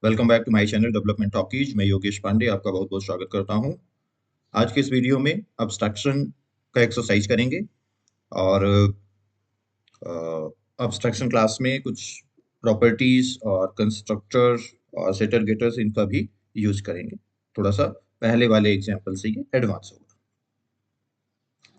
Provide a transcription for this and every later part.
Welcome back to my channel development talkies. मैं योगेश पांडे आपका बहुत बहुत स्वागत करता हूं। आज के इस वीडियो में अब्स्ट्रक्शन का एक्सरसाइज करेंगे और अब्स्ट्रक्शन क्लास में कुछ प्रॉपर्टीज और कंस्ट्रक्टर और सेटर गेटर्स इनका भी यूज करेंगे। थोड़ा सा पहले वाले एग्जांपल से ये एडवांस होगा।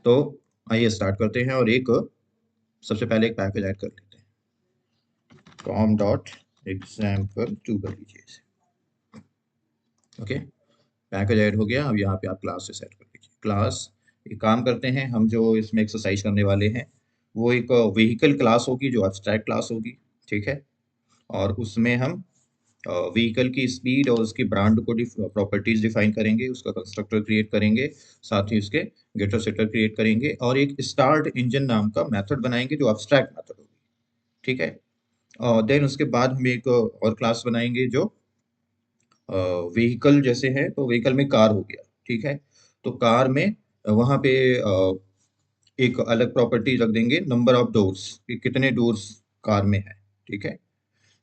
तो आइए स्टार्ट करते हैं और एक सबसे पहले एक पैकेज ऐड कर लेते हैं। com डॉट एग्जाम्पल 2 कर लीजिए इसे। ओके, पैकेज ऐड हो गया। अब यहाँ पे आप क्लास से सेट कर लीजिए। क्लास एक काम करते हैं, हम जो इसमें एक्सरसाइज करने वाले हैं वो एक व्हीकल क्लास होगी जो एब्स्ट्रैक्ट क्लास होगी। ठीक है, और उसमें हम व्हीकल की स्पीड और उसकी ब्रांड को प्रॉपर्टीज डिफाइन करेंगे, उसका कंस्ट्रक्टर क्रिएट करेंगे, साथ ही उसके गेटर सेटर क्रिएट करेंगे और एक स्टार्ट इंजन नाम का मेथड बनाएंगे जो एब्स्ट्रैक्ट मेथड होगी। ठीक है, और देन उसके बाद हम एक और क्लास बनाएंगे जो व्हीकल जैसे है, तो व्हीकल में कार हो गया। ठीक है, तो कार में वहाँ पे एक अलग प्रॉपर्टी रख देंगे, नंबर ऑफ डोर्स, कि कितने डोर्स कार में है। ठीक है,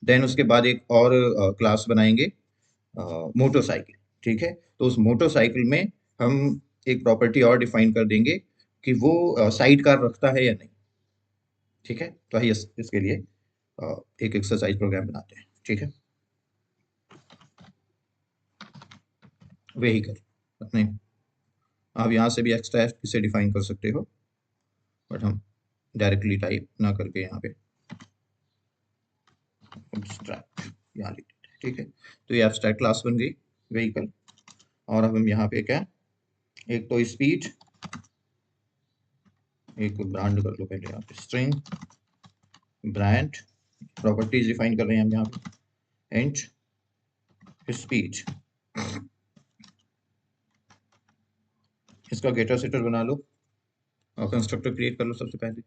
देन उसके बाद एक और क्लास बनाएंगे मोटरसाइकिल। ठीक है, तो उस मोटरसाइकिल में हम एक प्रॉपर्टी और डिफाइन कर देंगे कि वो साइड कार रखता है या नहीं। ठीक है, तो आइए इसके लिए एक एक्सरसाइज प्रोग्राम बनाते हैं। ठीक है, व्हीकल अपने आप यहाँ से भी एक्स्ट्रा इसे डिफाइन कर सकते हो, बट हम डायरेक्टली टाइप ना करके यहाँ पे एब्स्ट्रैक्ट यहाँ लिख देते हैं। ठीक है, तो ये एब्स्ट्रैक्ट क्लास बन गई व्हीकल। और अब हम यहाँ पे क्या, एक तो स्पीड, एक ब्रांड कर लो पहले यहाँ पे, स्ट्रिंग ब्रांड, प्रॉपर्टीज डिफाइन कर रहे हैं हम यहाँ पे, एंड स्पीड। इसका गेटर सेटर बना लो और कंस्ट्रक्टर क्रिएट कर लो। सबसे पहले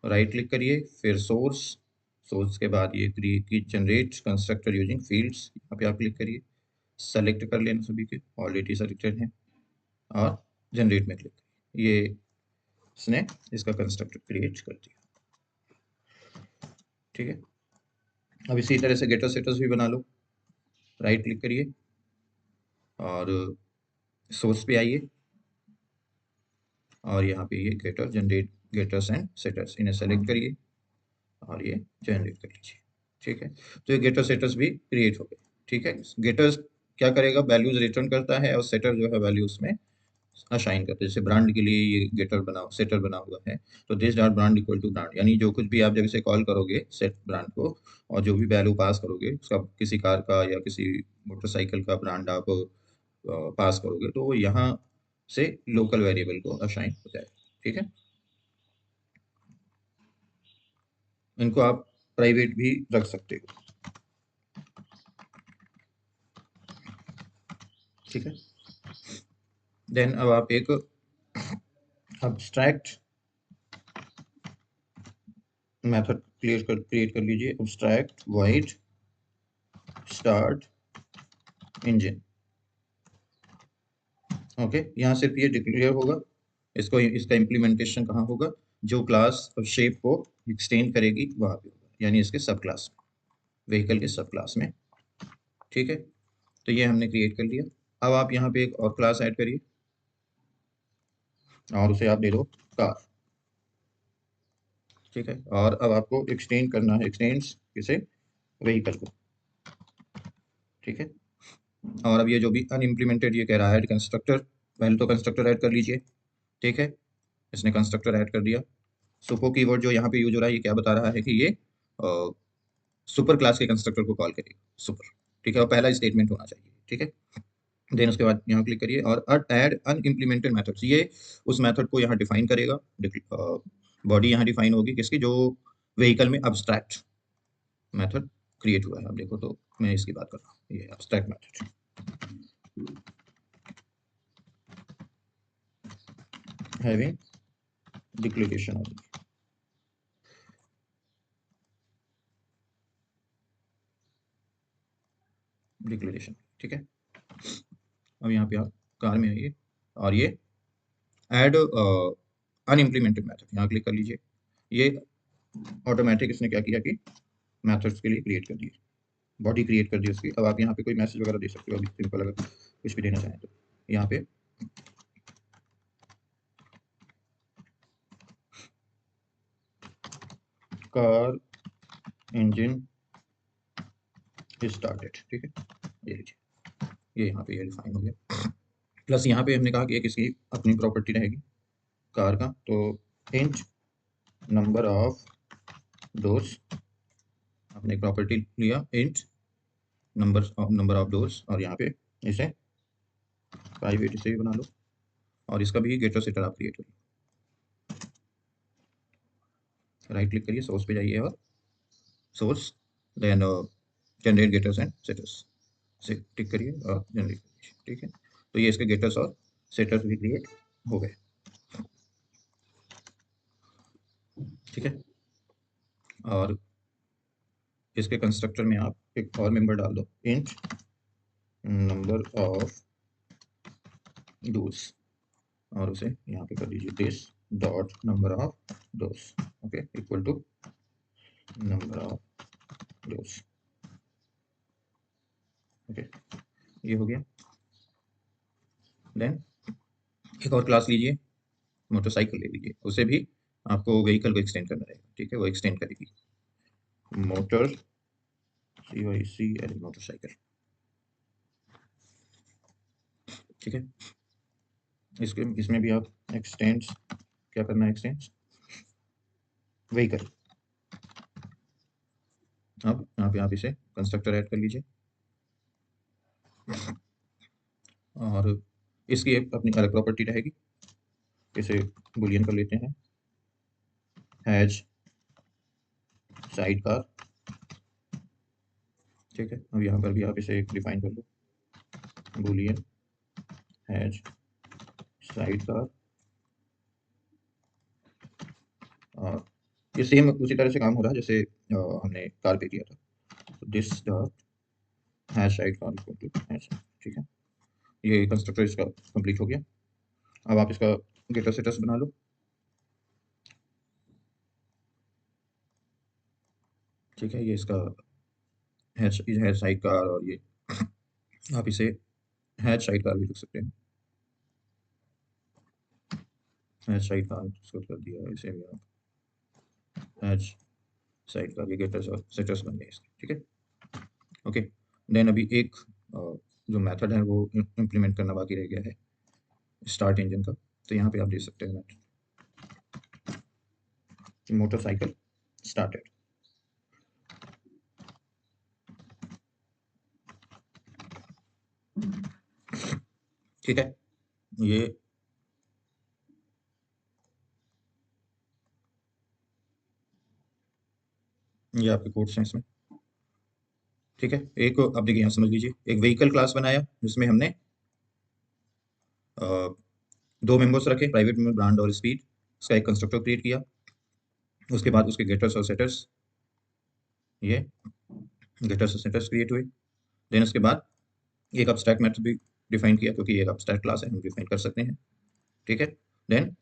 राइट क्लिक करिए, फिर सोर्स, सोर्स के बाद ये क्रिएट की जनरेट कंस्ट्रक्टर यूजिंग फील्ड्स, यहाँ पे आप क्लिक करिए, सेलेक्ट कर लेना सभी के, ऑलरेडी सेलेक्टेड हैं, और जनरेट में क्लिक करिए। ये इसने इसका कंस्ट्रक्टर क्रिएट कर दिया। ठीक है, अब इसी तरह से गेटर सेटर्स भी बना लो। राइट क्लिक करिए और सोर्स पे आइए और यहाँ पे ये getter generate getters and setters, इन्हें सेलेक्ट करिए और ये जनरेट कर लीजिए। ठीक है, तो ये गेटर सेटर्स भी क्रिएट हो गए। ठीक है, गेटर्स क्या करेगा, वैल्यूज रिटर्न करता है और सेटर जो है वैल्यूज में असाइन करते हैं। जैसे ब्रांड के लिए ये गेटर बना सेटर बना हुआ है, तो this dot brand equal to brand, यानी जो कुछ भी आप जब इसे कॉल करोगे सेट ब्रांड को और जो भी वैल्यू पास करोगे उसका, किसी कार का या किसी मोटरसाइकिल का ब्रांड आप पास करोगे, तो वो यहाँ से लोकल वेरिएबल को असाइन हो जाएगा। ठीक है, इनको आप प्राइवेट भी रख सकते हो। ठीक है, देन अब आप एक अब्स्ट्रैक्ट मेथड क्रिएट कर लीजिए, abstract void start engine. Okay, यहाँ सिर्फ ये डिक्लेयर होगा, इसको इसका इम्प्लीमेंटेशन कहाँ होगा, जो क्लास शेप को एक्सटेंड करेगी वहाँ पे होगा, यानी इसके सब क्लास में, व्हीकल के सब क्लास में। ठीक है, तो ये हमने क्रिएट कर लिया। अब आप यहाँ पे एक और क्लास ऐड करिए और उसे आप दे दो कार। ठीक है, और अब आपको एक्सटेंड करना है, एक्सटेंड्स किसे, व्हीकल को। ठीक है, और अब ये जो भी अनइम्प्लीमेंटेड ये कह रहा है कंस्ट्रक्टर, पहले तो कंस्ट्रक्टर ऐड कर लीजिए। ठीक है, इसने कंस्ट्रक्टर ऐड कर दिया। सुपो कीवर्ड जो यहाँ पे यूज हो रहा है, ये क्या बता रहा है कि ये सुपर क्लास के कंस्ट्रक्टर को कॉल करेगा, सुपर। ठीक है, और पहला स्टेटमेंट होना चाहिए। ठीक है, देन उसके बाद यहाँ क्लिक करिए और ऐड अनइम्प्लीमेंटेड मेथड्स, ये उस मेथड को यहाँ डिफाइन करेगा। बॉडी यहाँ डिफाइन होगी किसकी, जो व्हीकल में अब्स्ट्रैक्ट मेथड क्रिएट हुआ है। अब देखो, तो मैं इसकी बात कर रहा हूँ, ये abstract method having declaration of declaration. ठीक है, अब यहाँ पे आप कार में आइए और ये ऐड अनइम्प्लीमेंटेड मेथड यहाँ क्लिक कर लीजिए। ये ऑटोमेटिक इसने क्या किया कि मेथड्स के लिए क्रिएट कर दिए। बॉडी क्रिएट कर दी उसकी। अब आप यहाँ पे कोई मैसेज वगैरह दे सकते हो, अभी सिंपल अगर कुछ भी देना चाहें तो यहाँ पे कार इंजन स्टार्टेड, ठीक है, ये लीजिए, ये यहाँ पे ये डिफाइन हो गया। प्लस यहाँ पे हमने कहा कि एक इसकी अपनी प्रॉपर्टी रहेगी कार का, तो इंट नंबर ऑफ डोर्स, आपने एक प्रॉपर्टी लिया इंट नंबर ऑफ डोर्स, और यहाँ पे इसे प्राइवेट इसे भी बना लो, और इसका भी गेटर सेटर आप क्रिएट करिए। राइट क्लिक करिए, सोर्स पे जाइए और source, then generate getters and setters से टिक करिए और जनरेट करिए, ठीक है। तो ये इसके गेटर्स और सेटर्स भी क्रिएट हो गए, ठीक है। और इसके कंस्ट्रक्टर में आप एक और मेंबर डाल दो, इंट नंबर ऑफ डोर्स, और उसे यहाँ पे कर दीजिए this dot number of doors, okay, equal to number of doors, okay, ये हो गया। देन एक और क्लास लीजिए, मोटरसाइकिल ले लीजिए, उसे भी आपको व्हीकल को एक्सटेंड करना रहेगा, ठीक है, वो एक्सटेंड करेगी मोटर CYCL मोटरसाइकिल, ठीक है। इसके इसमें भी आप एक्सटेंड, क्या करना है, एक्सटेंड व्हीकल। अब यहाँ पे आप इसे कंस्ट्रक्टर ऐड कर लीजिए, और इसकी एक अपनी अलग प्रॉपर्टी रहेगी, इसे बुलियन कर लेते हैं, हैज साइड कार, ठीक है। अब यहाँ पर भी आप इसे डिफाइन कर लो, बुलियन हैज साइड कार, और ये सेम उसी तरह से काम हो रहा है जैसे हमने कार पे किया था। This dot has side car equal to has, ठीक है। ये कंस्ट्रक्टर इसका कंप्लीट हो गया। अब आप इसका गेटर सेटस बना लो, ठीक है, ये इसका हैश साइड कार, और ये आप इसे हैश साइड कार भी लिख सकते हैं, हैश साइड कार इसको कर दिया, इसे भी आप हैश साइड कार, ये गेटर्स और सेटर्स बन गए इसके, ठीक है, ओके। देन अभी एक जो मेथड है वो इम्प्लीमेंट करना बाकी रह गया है स्टार्ट इंजन का। तो यहाँ पे आप दे सकते हैं मोटरसाइकिल स्टार्टेड, ठीक है। ये आपके कोड्स हैं इसमें, ठीक है। एक आप देखिए यहाँ समझ लीजिए, एक व्हीकल क्लास बनाया जिसमें हमने दो मेंबर्स रखे, प्राइवेट मेंबर ब्रांड और स्पीड, उसका एक कंस्ट्रक्टर क्रिएट किया, उसके बाद उसके गेटर्स और सेटर्स, ये गेटर्स और सेटर्स क्रिएट हुए। देन उसके बाद एक abstract मेथड भी डिफाइन किया, क्योंकि ये एक abstract क्लास है, हम डिफाइन कर सकते हैं, ठीक है। देन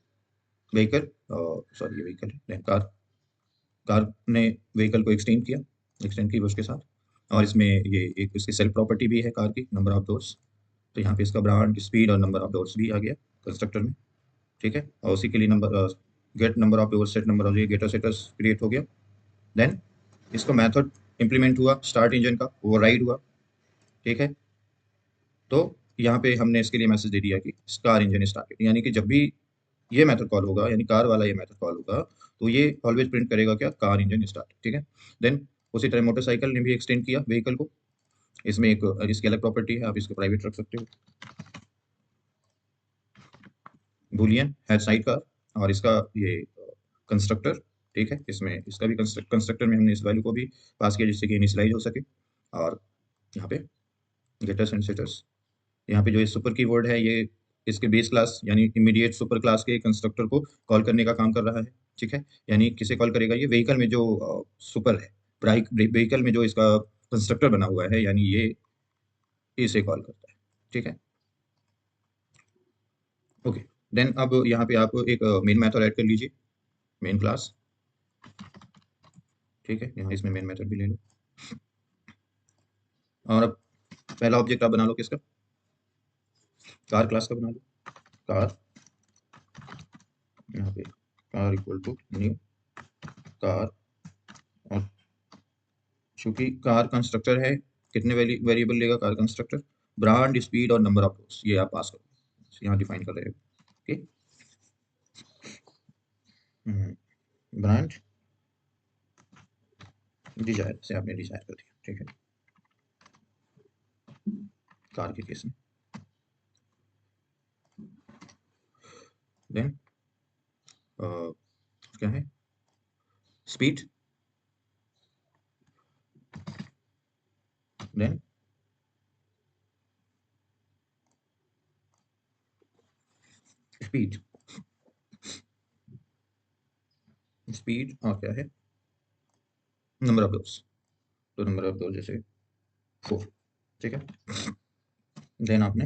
व्हीकल, सॉरी ये व्हीकल है, देन कार, कार ने व्हीकल को एक्सटेंड की उसके साथ, और इसमें ये एक इसकी सेल्फ प्रॉपर्टी भी है कार की, नंबर ऑफ डोर्स, तो यहाँ पे इसका ब्रांड, स्पीड और नंबर ऑफ डोर्स भी आ गया कंस्ट्रक्टर में, ठीक है। और उसी के लिए number get number of doors, set number of ये गेटर सेटर्स क्रिएट हो गया। देन इसका मेथड इंप्लीमेंट हुआ स्टार्ट इंजन का, वो राइड हुआ, ठीक है। तो यहाँ पे हमने इसके लिए मैसेज दे दिया कि कार इंजन स्टार्टेड, यानी कि जब भी ये मेथड कॉल होगा, यानी कार वाला ये मेथड कॉल होगा, तो ये ऑलवेज प्रिंट करेगा क्या, कार इंजन स्टार्ट, ठीक है। देन उसी तरह मोटरसाइकिल ने भी एक्सटेंड किया व्हीकल को, इसमें एक इसकी अलग प्रॉपर्टी है, आप इसको प्राइवेट रख सकते हो, बुलियन हैज साइड कार, और इसका ये कंस्ट्रक्टर, ठीक है, इसमें इसका भी कंस्ट्रक्टर में हमने इस वैल्यू को भी पास किया जिससे कि इनिशियलाइज हो सके। और यहाँ पे गेटर्स एंड सेटर्स, यहाँ पे जो ये सुपर कीवर्ड है, ये इसके बेस क्लास यानी इमीडिएट सुपर क्लास के कंस्ट्रक्टर को कॉल करने का काम कर रहा है, ठीक है। यानी किसे कॉल करेगा, ये व्हीकल में जो सुपर है, व्हीकल में जो इसका कंस्ट्रक्टर बना हुआ है, यानी ये इसे कॉल करता है, ठीक है, ओके। देन अब यहाँ पे आप एक मेन मेथड ऐड कर लीजिए, मेन क्लास, ठीक है, यहाँ इसमें मेन मेथड भी ले लो, और अब पहला ऑब्जेक्ट आप बना लो किसका, कार क्लास का बना लो। कार, यहाँ पे car equal to new car, और चूंकि कार कंस्ट्रक्टर है, कितने वेरिएबल लेगा कार कंस्ट्रक्टर, ब्रांड, स्पीड और नंबर ऑफ डोर्स, ये आप पास करो, यहाँ डिफाइन कर रहे हो। ओके, ब्रांड डिजायर से आपने डिजायर कर दिया, ठीक है, कार के केस में। देन क्या है, स्पीड, देन स्पीड, स्पीड और क्या है, नंबर ऑफ डोर्स, तो नंबर ऑफ डोर्स जैसे 4, ठीक है। देन आपने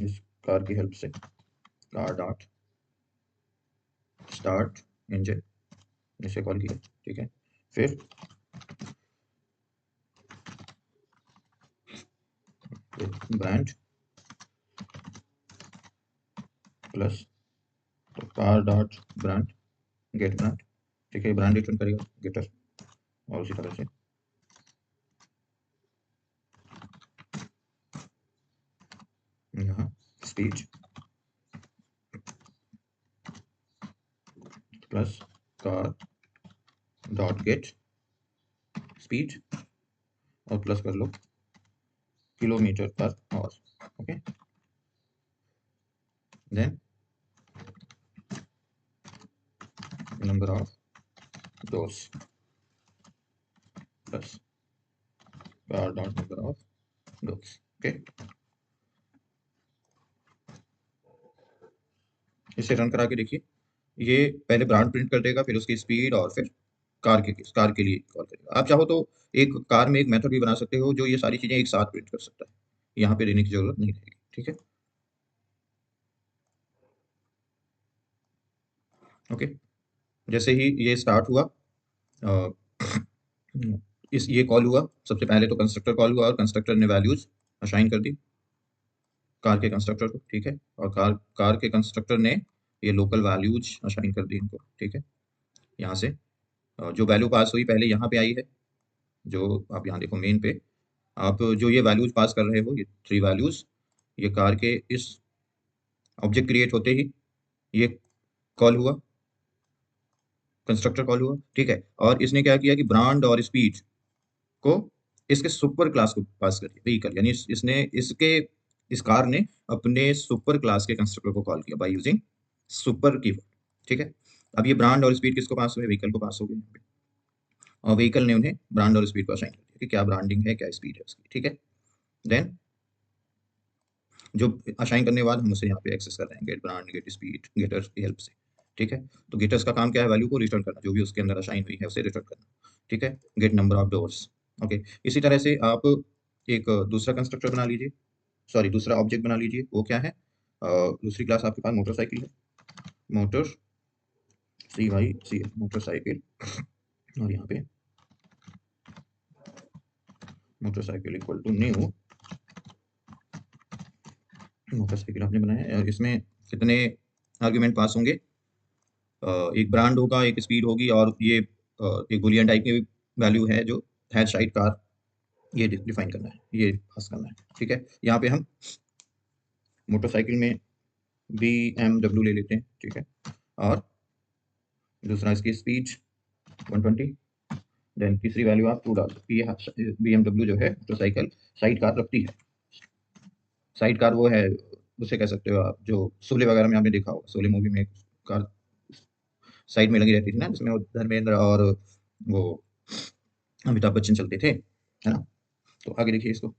इस कार की हेल्प से कार डॉट स्टार्ट इंजन इसे कॉल किया, ठीक है। फिर ब्रांड प्लस, तो car dot brand get brand, ठीक है, ब्रांड रिटर्न करेगा गेटर, और उसी तरह से यहाँ speed plus car dot get speed, और प्लस कर लो kilometre per hour, okay. Then number of doors plus car dot number of doors, okay. इसे रन करा के देखिए, ये पहले ब्रांड प्रिंट कर देगा, फिर उसकी स्पीड, और फिर कार के लिए कॉल करेगा। आप चाहो तो एक कार में एक मेथड भी बना सकते हो जो ये सारी चीजें एक साथ प्रिंट कर सकता है, यहाँ पे देने की जरूरत नहीं रहेगी, ठीक है, ओके। जैसे ही ये स्टार्ट हुआ, अ, इस ये कॉल हुआ, सबसे पहले तो कंस्ट्रक्टर कॉल हुआ, और कंस्ट्रक्टर ने वैल्यूज असाइन कर दी कार के कंस्ट्रक्टर को, ठीक है, और कार के कंस्ट्रक्टर ने ये लोकल वैल्यूज असाइन कर दी इनको, ठीक है। यहाँ से जो वैल्यू पास हुई पहले यहाँ पे आई है, जो आप यहाँ देखो मेन पे, आप जो ये वैल्यूज पास कर रहे हो, ये 3 वैल्यूज, ये कार के इस ऑब्जेक्ट क्रिएट होते ही ये कॉल हुआ, कंस्ट्रक्टर कॉल हुआ, ठीक है। और इसने क्या किया कि ब्रांड और स्पीड को इसके सुपर क्लास को पास कर दिया व्हीकल, यानी इसने इसके इस कार ने अपने सुपर क्लास के कंस्ट्रक्टर को कॉल किया बाय यूजिंग सुपर कीवर्ड, ठीक है। अब ये ब्रांड और स्पीड किसको पास हुए, व्हीकल को पास हो गए यहाँ पे, और व्हीकल ने उन्हें ब्रांड और स्पीड को असाइन कर दिया कि क्या ब्रांडिंग है क्या स्पीड है उसकी, ठीक है। देन जो असाइन करने के बाद हम उसे यहाँ पे एक्सेस कर रहे हैं, get brand get speed getters की हेल्प से, ठीक है। तो गेटर्स का काम क्या है, वैल्यू को रिटर्न करना, जो भी उसके अंदर असाइन हुई है उसे रिटर्न करना, ठीक है। Get number of doors, okay. इसी तरह से आप एक दूसरा कंस्ट्रक्टर बना लीजिए, सॉरी दूसरा ऑब्जेक्ट बना लीजिए, वो क्या है, दूसरी क्लास आपके पास मोटरसाइकिल है, मोटर CYCL मोटरसाइकिल, और यहाँ पे motorcycle equal to new motorcycle आपने बनाया है, और इसमें कितने आर्ग्यूमेंट पास होंगे, एक ब्रांड होगा, एक स्पीड होगी, और ये एक बुलियन टाइप की वैल्यू है जो हैच साइड कार, ये डिफाइन करना है, ये पास करना है, ठीक है। यहाँ पे हम मोटरसाइकिल में BMW ले लेते हैं, ठीक है, और दूसरा इसकी स्पीड 120, देन तीसरी वैल्यू आप 2 डाल दो, ये BMW जो है मोटरसाइकिल साइड कार रखती है, साइड कार वो है, उसे कह सकते हो आप, जो शोले वगैरह में आपने देखा होगा, शोले मूवी में एक कार साइड में लगी रहती थी ना, जिसमें वो धर्मेंद्र और वो अमिताभ बच्चन चलते थे, है ना। तो आगे देखिए इसको,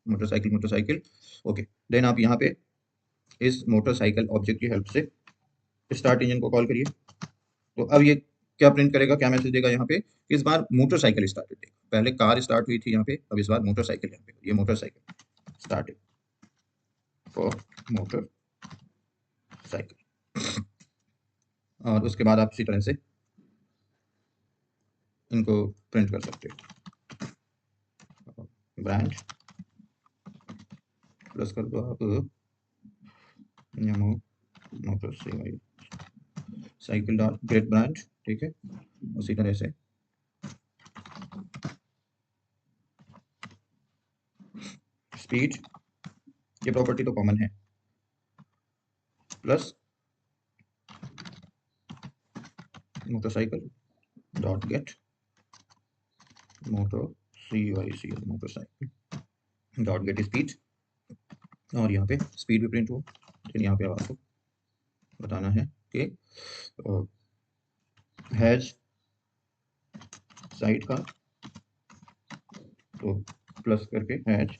मोटरसाइकिल मोटरसाइकिल, ओके। देन आप यहाँ पे इस मोटरसाइकिल ऑब्जेक्ट की हेल्प से स्टार्ट इंजन को कॉल करिए, तो अब ये क्या प्रिंट करेगा, क्या मैसेज देगा यहाँ पे, इस बार मोटरसाइकिल स्टार्टेड देगा, पहले कार स्टार्ट हुई थी यहाँ पे, अब इस बार मोटरसाइकिल यहाँ पे, ये मोटरसाइकिल स्टार्टेड फॉर मोटरसाइकिल, और उसके बाद आप इसी तरह से इनको प्रिंट कर सकते हो। ब्रांड प्लस कर दो आप motor cycle dot gate brand, ठीक है। उसी तरह से स्पीड, ये प्रॉपर्टी तो कॉमन है, प्लस मोटरसाइकिल डॉट गेट मोटो मोटरसाइकिल डॉट गेट स्पीड, और यहाँ पे स्पीड भी प्रिंट हो। फिर यहाँ पे अब आपको बताना है कि हैज साइड का, तो प्लस करके हैज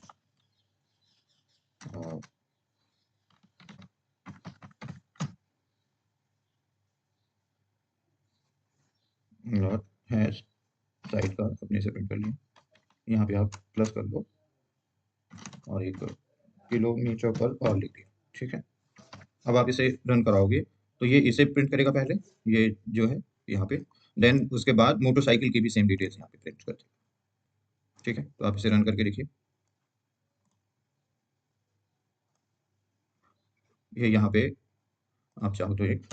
नॉट हैज साइड का अपने से प्रिंट कर लिया। यहाँ पे आप प्लस कर दो और एक किलोमीटर पर और लिख दिया, ठीक है। अब आप इसे रन कराओगे तो ये इसे प्रिंट करेगा पहले, ये जो है यहाँ पे, देन उसके बाद मोटरसाइकिल की भी सेम डिटेल्स यहाँ पे प्रिंट कर देगा, ठीक है। तो आप इसे रन करके देखिए, ये यहाँ पे आप चाहो तो एक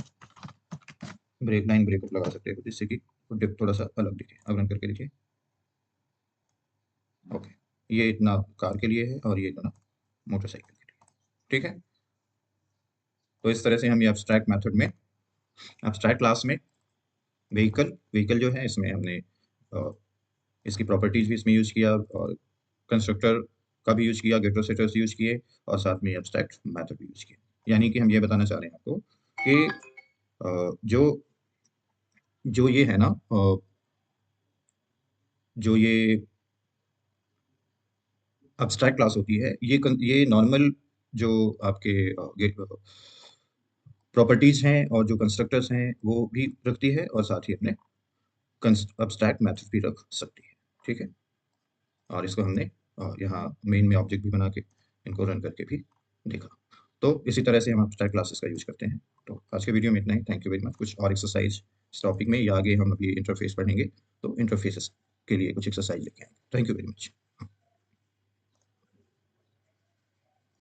ब्रेक लाइन ब्रेकअप लगा सकते हो जिससे कि थोड़ा सा अलग दिखे। अब रन करके देखिए, ओके, ये इतना कार के लिए है और ये इतना मोटरसाइकिल के लिए, ठीक है। तो इस तरह से हम ये एब्स्ट्रैक्ट मेथड में, एब्स्ट्रैक्ट क्लास में व्हीकल व्हीकल जो है इसमें हमने इसकी प्रॉपर्टीज भी इसमें यूज किया, और कंस्ट्रक्टर का भी यूज किया, गेटो सेटर्स यूज किए, और साथ में एब्स्ट्रैक्ट मेथड भी यूज किया। यानी कि हम ये बताना चाह रहे हैं आपको कि जो जो ये है ना, जो ये एब्स्ट्रैक्ट क्लास होती है, ये नॉर्मल जो आपके प्रॉपर्टीज हैं और जो कंस्ट्रक्टर्स हैं वो भी रखती है, और साथ ही अपने एब्स्ट्रैक्ट मेथड भी रख सकती है, ठीक है। और इसको हमने यहाँ मेन में ऑब्जेक्ट भी बना के इनको रन करके भी देखा। तो इसी तरह से हम एब्स्ट्रैक्ट क्लासेस का यूज करते हैं। तो आज के वीडियो में इतना ही। Thank you very much. कुछ और एक्सरसाइज इस टॉपिक में, या आगे हम अभी इंटरफेस पढ़ेंगे तो इंटरफेसेस के लिए कुछ एक्सरसाइज लेके आएंगे। Thank you very much.